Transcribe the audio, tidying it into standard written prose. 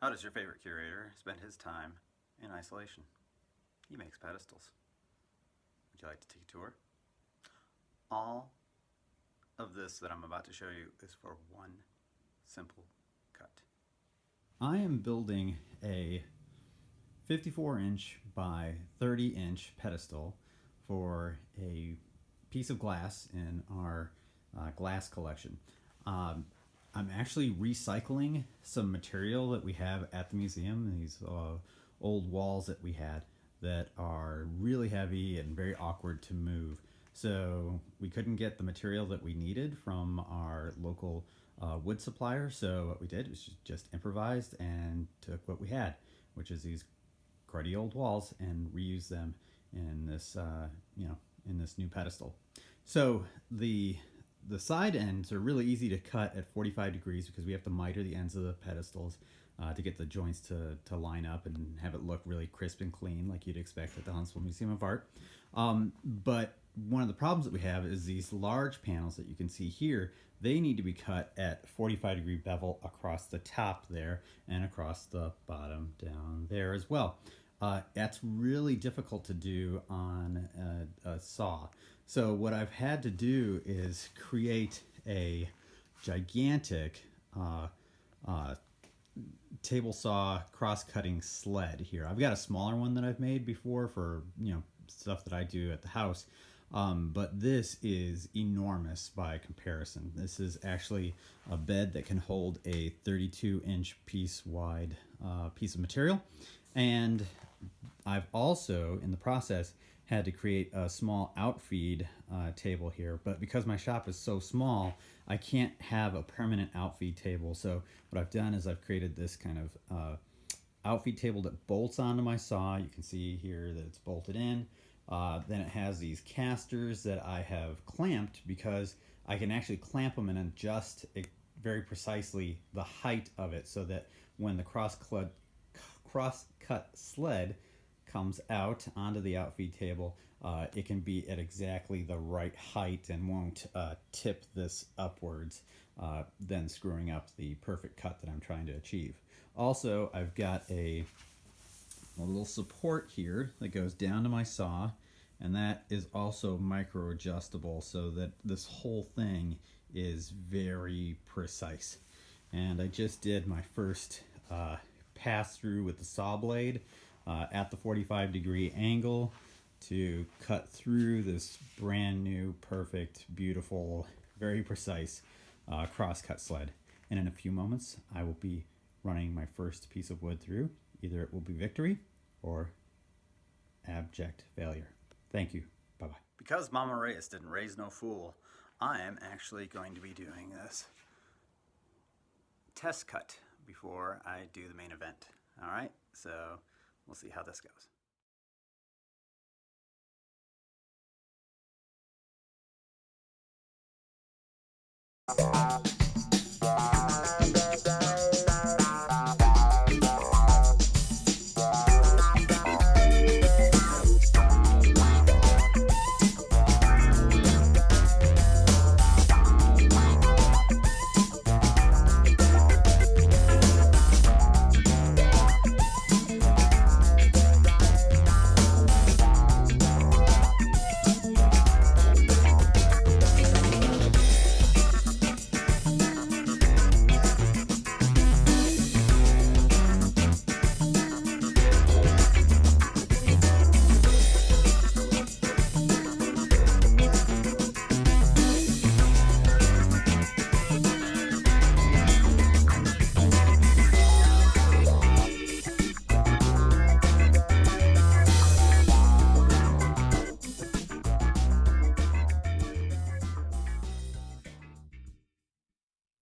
How does your favorite curator spend his time in isolation? He makes pedestals. Would you like to take a tour? All of this that I'm about to show you is for one simple cut. I am building a 54-inch by 30-inch pedestal for a piece of glass in our glass collection. I'm actually recycling some material that we have at the museum, these old walls that we had that are really heavy and very awkward to move. So we couldn't get the material that we needed from our local wood supplier. So what we did was just improvised and took what we had, which is these cruddy old walls, and reused them in this, in this new pedestal. So the side ends are really easy to cut at 45 degrees because we have to miter the ends of the pedestals to get the joints to line up and have it look really crisp and clean like you'd expect at the Huntsville Museum of Art. But one of the problems that we have is these large panels that you can see here. They need to be cut at 45-degree bevel across the top there and across the bottom down there as well. That's really difficult to do on a saw. So what I've had to do is create a gigantic table saw cross-cutting sled here. I've got a smaller one that I've made before for stuff that I do at the house, but this is enormous by comparison. This is actually a bed that can hold a 32-inch piece wide piece of material, and I've also, in the process, had to create a small outfeed table here, but because my shop is so small, I can't have a permanent outfeed table. So what I've done is I've created this kind of outfeed table that bolts onto my saw. You can see here that it's bolted in. Then it has these casters that I have clamped because I can actually clamp them and adjust it very precisely the height of it so that when the cross-cut sled comes out onto the outfeed table, it can be at exactly the right height and won't tip this upwards, then screwing up the perfect cut that I'm trying to achieve. Also, I've got a little support here that goes down to my saw, and that is also micro adjustable so that this whole thing is very precise. And I just did my first pass through with the saw blade at the 45-degree angle to cut through this brand new, perfect, beautiful, very precise cross-cut sled. And in a few moments, I will be running my first piece of wood through. Either it will be victory or abject failure. Thank you. Bye-bye. Because Mama Reyes didn't raise no fool, I am actually going to be doing this test cut before I do the main event. All right, so we'll see how this goes.